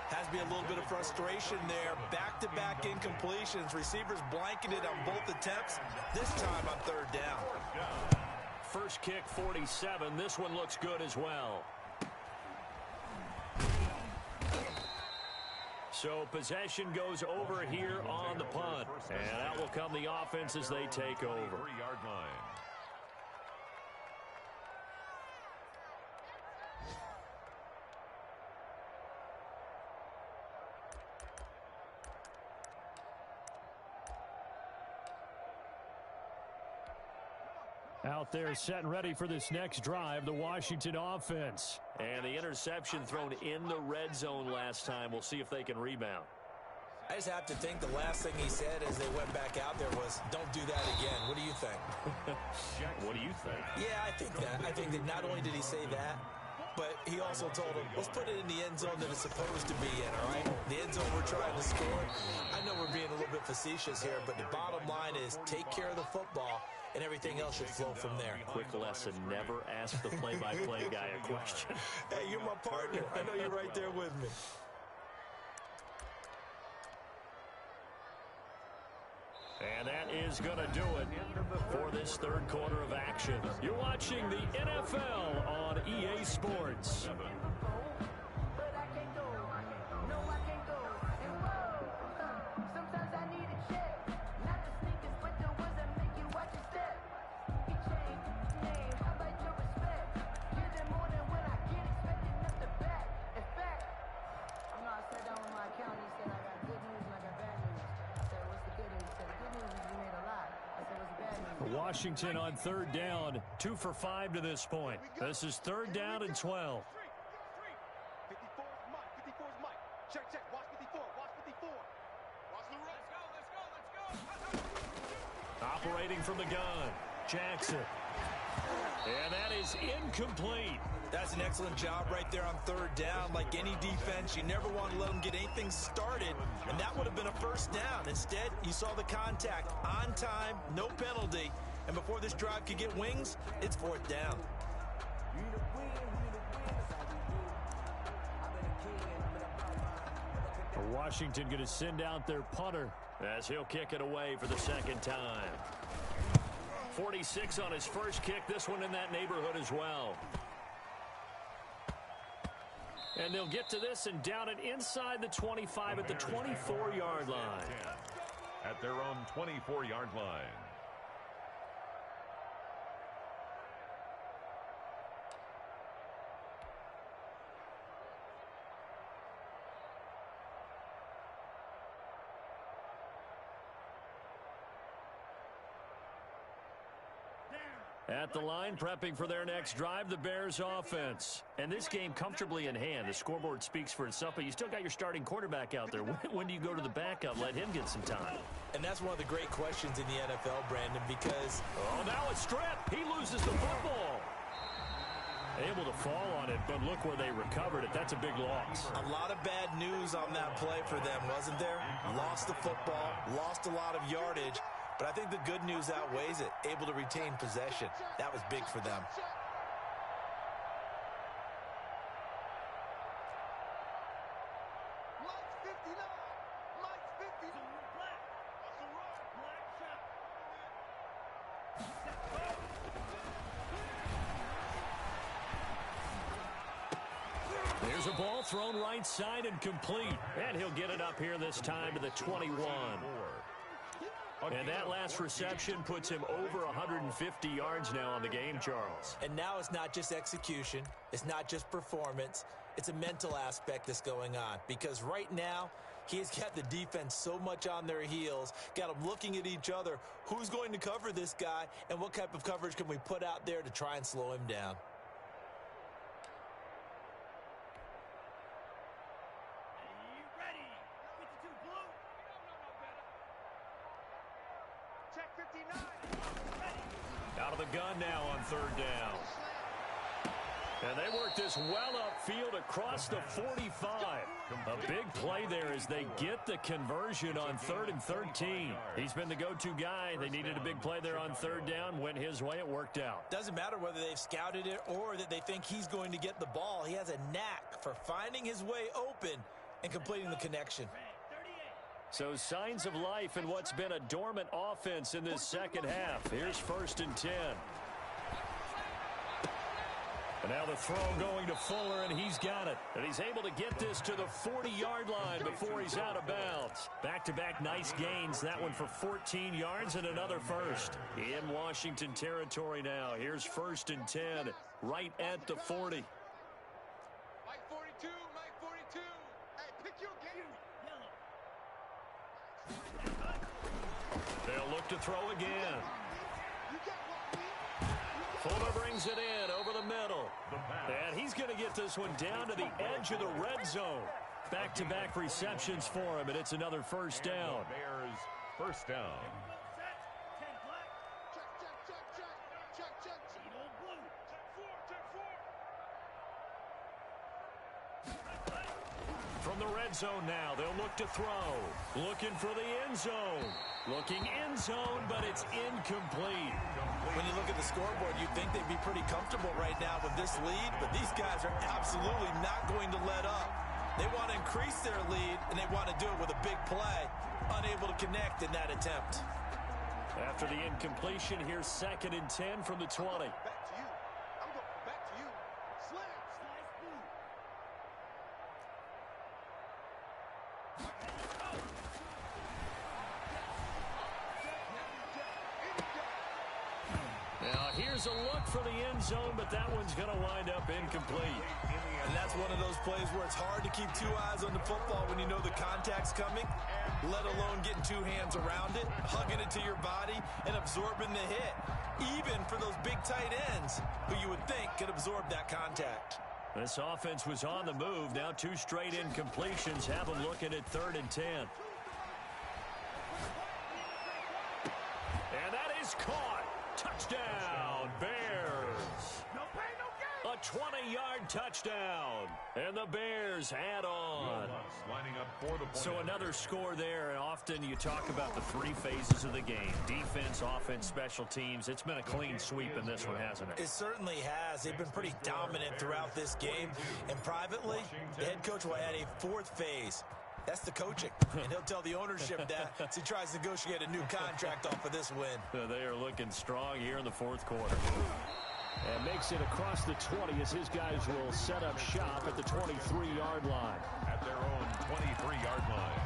Has to be a little bit of frustration there. Back-to-back incompletions. Receivers blanketed on both attempts. This time on 3rd down. First kick, 47. This one looks good as well. So possession goes over here on the punt. And that will come the offense as they take over. 3-yard line. Out there set and ready for this next drive, the Washington offense. And the interception thrown in the red zone last time. We'll see if they can rebound. I just have to think the last thing he said as they went back out there was, don't do that again. What do you think? What do you think? Yeah, I think that. I think that not only did he say that, but he also told him, let's put it in the end zone that it's supposed to be in, all right? The end zone we're trying to score. I know we're being a little bit facetious here, but the bottom line is take care of the football, and everything else should flow from there. Quick lesson, never ask the play-by-play guy a question. Hey, you're my partner. I know you're right there with me. And that is going to do it for this 3rd quarter of action. You're watching the NFL on EA Sports. But I can't go. No, I can't go. And whoa, sometimes I need a check. Not the sneakers, but the ones that make you watch your step. He changed his name. How about your respect? Give them more than what I get, expecting nothing back. In fact, I sat down with my accountant. He said I got good news and I got bad news. I said, what's the good news? He said, the good news is we made a lot. I said, what's the bad news? Washington on 3rd down, 2 for 5 to this point. This is 3rd down and 12. 54 is Mike. 54 is Mike. Check, check. Watch 54. Watch 54. Watch the run. Let's go. Operating from the gun, Jackson. And that is incomplete. That's an excellent job right there on 3rd down. Like any defense, you never want to let them get anything started, and that would have been a 1st down. Instead, you saw the contact on time, no penalty, and before this drive could get wings, it's 4th down. Washington going to send out their punter as he'll kick it away for the 2nd time. 46 on his first kick, this one in that neighborhood as well. And they'll get to this and down it inside the 25 at the 24-yard line. At their own 24-yard line. At the line, prepping for their next drive, the Bears offense. And this game comfortably in hand. The scoreboard speaks for itself, but you still got your starting quarterback out there. When do you go to the backup, let him get some time? And that's one of the great questions in the NFL, Brandon, because... Oh, now a strip. He loses the football. Able to fall on it, but look where they recovered it. That's a big loss. A lot of bad news on that play for them, wasn't there? Lost the football, lost a lot of yardage. But I think the good news outweighs it. Able to retain possession. That was big for them. Mike's 59. Mike's 50. Black. That's a run. Black shot. There's a ball thrown right side and complete. And he'll get it up here this time to the 21. And that last reception puts him over 150 yards now on the game, Charles. And now it's not just execution. It's not just performance. It's a mental aspect that's going on. Because right now, he's got the defense so much on their heels, got them looking at each other. Who's going to cover this guy, and what type of coverage can we put out there to try and slow him down? Out of the gun now on 3rd down. And they work this well upfield across the 45. A big play there as they get the conversion on 3rd and 13. He's been the go-to guy. They needed a big play there on 3rd down. Went his way. It worked out. Doesn't matter whether they've scouted it or that they think he's going to get the ball. He has a knack for finding his way open and completing the connection. So signs of life in what's been a dormant offense in this second half. Here's 1st and 10. And now the throw going to Fuller, and he's got it. And he's able to get this to the 40-yard line before he's out of bounds. Back-to-back nice gains. That one for 14 yards and another first. In Washington territory now. Here's 1st and 10, right at the 40. Mike 42, Mike 42. Hey, pick your game. They'll look to throw again. You got one, Fuller brings it in over the middle. And he's going to get this one down to the edge of the red zone. Back-to-back receptions for him, and it's another first down. Bears first down. check. From the red zone now, they'll look to throw. Looking for the end zone. Looking end zone, but it's incomplete. When you look at the scoreboard, you'd think they'd be pretty comfortable right now with this lead, but these guys are absolutely not going to let up. They want to increase their lead, and they want to do it with a big play. Unable to connect in that attempt. After the incompletion, here's 2nd and 10 from the 20. Back to you. I'm going back to you. Slam. Now here's a look for the end zone, but that one's going to wind up incomplete. And that's one of those plays where it's hard to keep 2 eyes on the football when you know the contact's coming, let alone getting 2 hands around it, hugging it to your body, and absorbing the hit. Even for those big tight ends who you would think could absorb that contact. This offense was on the move. Now 2 straight incompletions have them looking at 3rd and 10. And that is caught. Touchdown, Bears. A 20-yard touchdown. And the Bears add on. Lining up for the point. So another score there, and often you talk about the 3 phases of the game. Defense, offense, special teams. It's been a clean sweep in this one, hasn't it? It certainly has. They've been pretty dominant throughout this game. And privately, the head coach will add a 4th phase. That's the coaching. And he'll tell the ownership that as he tries to negotiate a new contract off of this win. They are looking strong here in the 4th quarter. And makes it across the 20 as his guys will set up shop at the 23-yard line. At their own 23-yard line.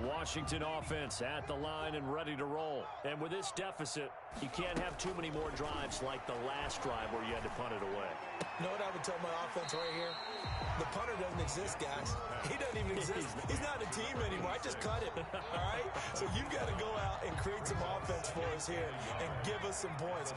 Washington offense at the line and ready to roll. And with this deficit, you can't have too many more drives like the last drive where you had to punt it away. You know what I would tell my offense right here? The punter doesn't exist, guys. He doesn't even exist. He's not a team anymore. I just cut him. All right? So you've got to go out and create some offense for us here and give us some points.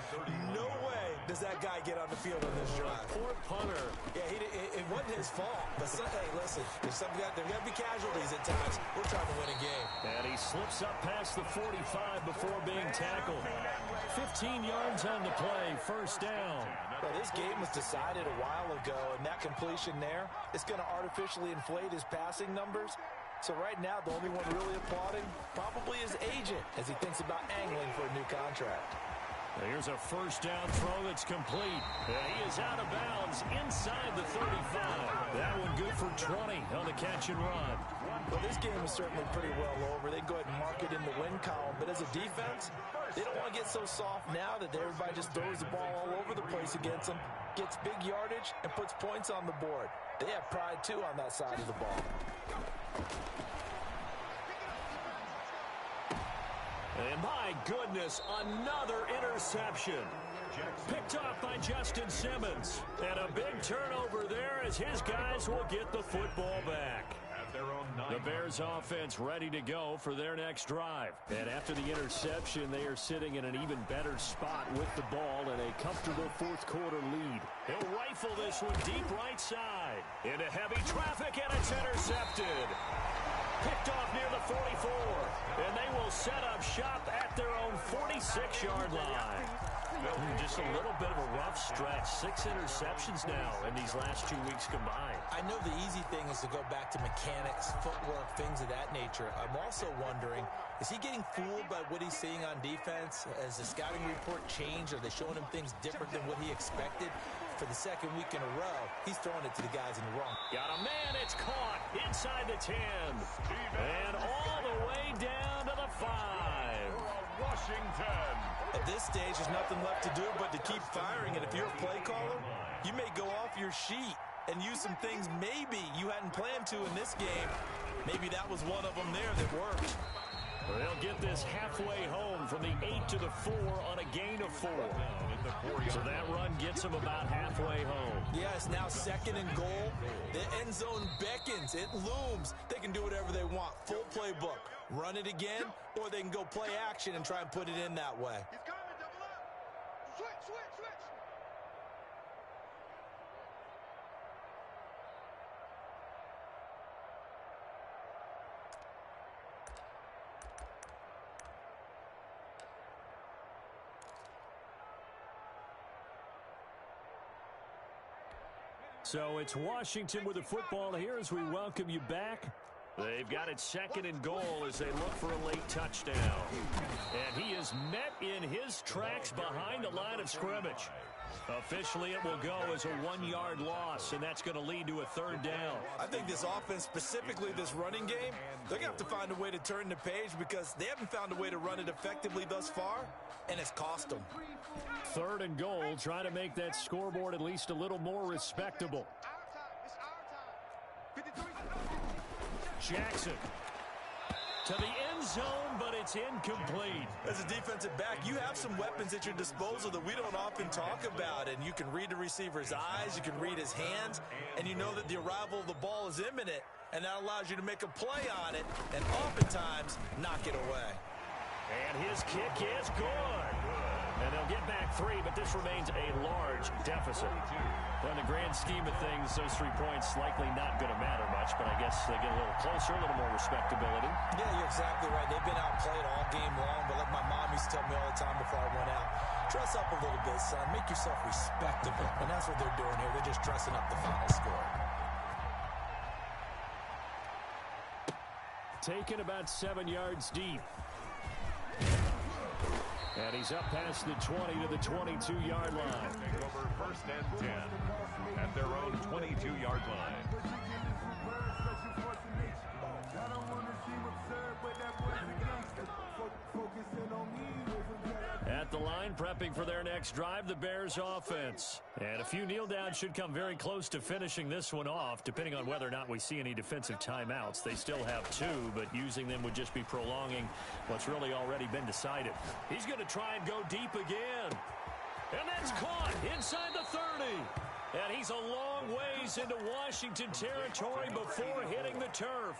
No way does that guy get on the field on this drive. Poor punter. Yeah, it wasn't his fault. But, hey, listen, there's got to be casualties at times. We're trying to win a game. And he slips up past the 45 before being tackled. 15 yards on the play, first down. Well, this game was decided a while ago, and that completion there is going to artificially inflate his passing numbers. So right now, the only one really applauding probably his agent as he thinks about angling for a new contract. Here's a first down throw that's complete. And he is out of bounds inside the 35. That one good for 20 on the catch and run. Well, this game is certainly pretty well over. They can go ahead and mark it in the win column. But as a defense, they don't want to get so soft now that everybody just throws the ball all over the place against them, gets big yardage, and puts points on the board. They have pride, too, on that side of the ball. And my goodness, another interception. Picked off by Justin Simmons. And a big turnover there as his guys will get the football back. At their own The Bears offense ready to go for their next drive. And after the interception, they are sitting in an even better spot with the ball and a comfortable fourth quarter lead. He'll rifle this one deep right side. Into heavy traffic, and it's intercepted. Picked off near the 44. And they will set up shop at their own 46-yard line. Just a little bit of a rough stretch. 6 interceptions now in these last 2 weeks combined. I know the easy thing is to go back to mechanics, footwork, things of that nature. I'm also wondering, is he getting fooled by what he's seeing on defense? Has the scouting report changed? Are they showing him things different than what he expected? For the second week in a row, he's throwing it to the guys in the wrong. Got a man, it's caught inside the 10. And all the way down to the 5. Washington. At this stage, there's nothing left to do but to keep firing. And if you're a play caller, you may go off your sheet and use some things maybe you hadn't planned to in this game. Maybe that was one of them there that worked. They'll get this halfway home from the 8 to the 4 on a gain of 4. So that run gets them about halfway home. Yeah, it's now 2nd and goal. The end zone beckons. It looms. They can do whatever they want. Full playbook. Run it again, or they can go play action and try and put it in that way. He's coming, double up. Switch. So it's Washington with the football here as we welcome you back. They've got it 2nd and goal as they look for a late touchdown. And he is met in his tracks behind the line of scrimmage. Officially, it will go as a 1-yard loss, and that's going to lead to a 3rd down. I think this offense, specifically this running game, they're going to have to find a way to turn the page because they haven't found a way to run it effectively thus far, and it's cost them. 3rd and goal, trying to make that scoreboard at least a little more respectable. Our time. It's our time. 53. Jackson to the end zone, but it's incomplete. As a defensive back, you have some weapons at your disposal that we don't often talk about, and you can read the receiver's eyes, you can read his hands, and you know that the arrival of the ball is imminent, and that allows you to make a play on it and oftentimes knock it away. And his kick is good. And they'll get back 3, but this remains a large deficit. Well, in the grand scheme of things, those 3 points likely not going to matter much, but I guess they get a little closer, a little more respectability. Yeah, you're exactly right. They've been outplayed all game long, but like my mom used to tell me all the time before I went out, dress up a little bit, son. Make yourself respectable. And that's what they're doing here. They're just dressing up the final score. Taken about 7 yards deep. And he's up past the 20 to the 22-yard line. Take over 1st and 10 at their own 22-yard line. At the line, prepping for their next drive, the Bears offense. And a few kneel downs should come very close to finishing this one off, depending on whether or not we see any defensive timeouts. They still have 2, but using them would just be prolonging what's really already been decided. He's going to try and go deep again. And that's caught inside the 30. And he's a long ways into Washington territory before hitting the turf.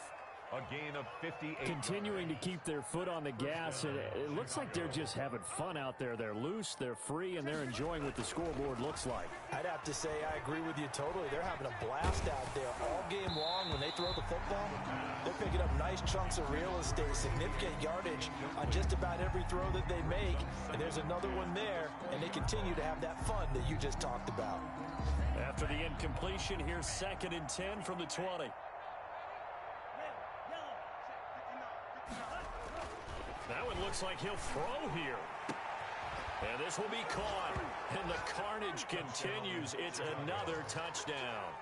A gain of 58. Continuing to keep their foot on the gas, and it looks like they're just having fun out there. They're loose, they're free, and they're enjoying what the scoreboard looks like. I'd have to say I agree with you totally. They're having a blast out there all game long. When they throw the football, they're picking up nice chunks of real estate, significant yardage on just about every throw that they make. And there's another one there, and they continue to have that fun that you just talked about. After the incompletion, here's 2nd and 10 from the 20. That one looks like he'll throw here. And this will be caught. And the carnage continues. It's another touchdown.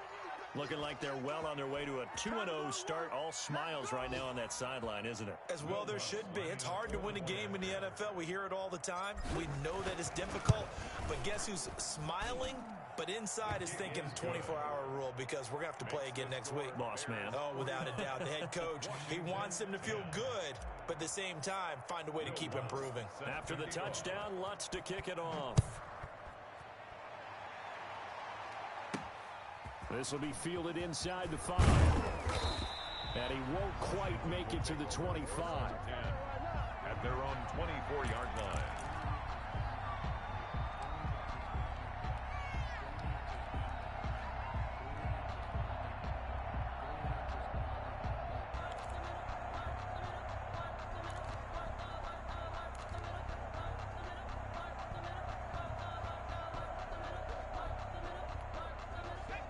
Looking like they're well on their way to a 2-0 start. All smiles right now on that sideline, isn't it? As well there should be. It's hard to win a game in the NFL. We hear it all the time. We know that it's difficult. But guess who's smiling? But inside is thinking 24-hour rule because we're going to have to play again next week. Boss man. Oh, without a doubt. The head coach, he wants them to feel good, but at the same time, find a way to keep improving. After the touchdown, Lutz to kick it off. This will be fielded inside the 5. And he won't quite make it to the 25. 10 at their own 24-yard line.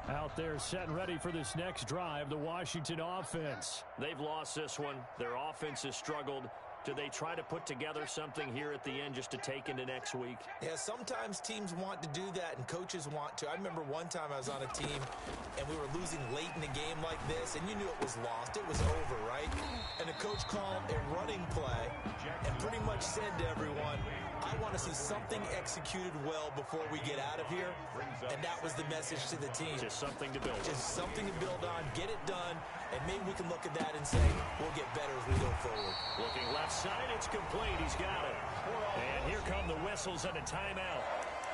Out there set and ready for this next drive, the Washington offense. They've lost this one. Their offense has struggled. Do they try to put together something here at the end just to take into next week? Yeah, sometimes teams want to do that and coaches want to. I remember one time I was on a team and we were losing late in a game like this, and you knew it was lost. It was over, right? And the coach called a running play and pretty much said to everyone, I want to see something executed well before we get out of here. And that was the message to the team. Just something to build on. Just something to build on, get it done, and maybe we can look at that and say, we'll get better as we go forward. Looking left side, it's complete. He's got it. And here come the whistles and a timeout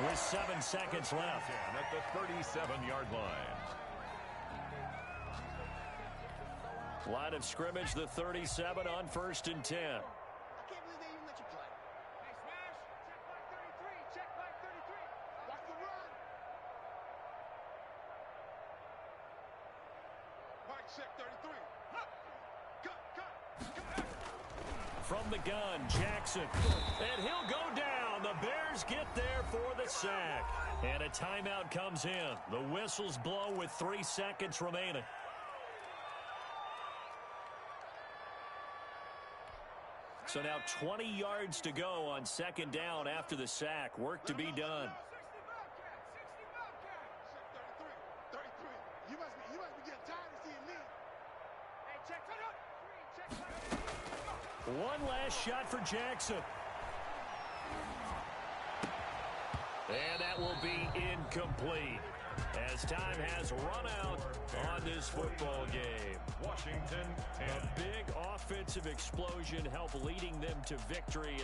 with 7 seconds left. At the 37-yard line. Line of scrimmage, the 37 on 1st and 10. I can't believe they even let you play. Hey, Smash, check back 33, check back 33. Watch the run. Mike, check 33. Cut. From the gun, Jackson. And he'll go down. The Bears get there for the sack. And a timeout comes in. The whistles blow with 3 seconds remaining. So now 20 yards to go on 2nd down after the sack. Work to be done. 60 Check 33. You must be getting tired of seeing me. Hey, check 33. One last shot for Jackson. And that will be incomplete as time has run out on this football game. Washington 10. A big offensive explosion helped leading them to victory.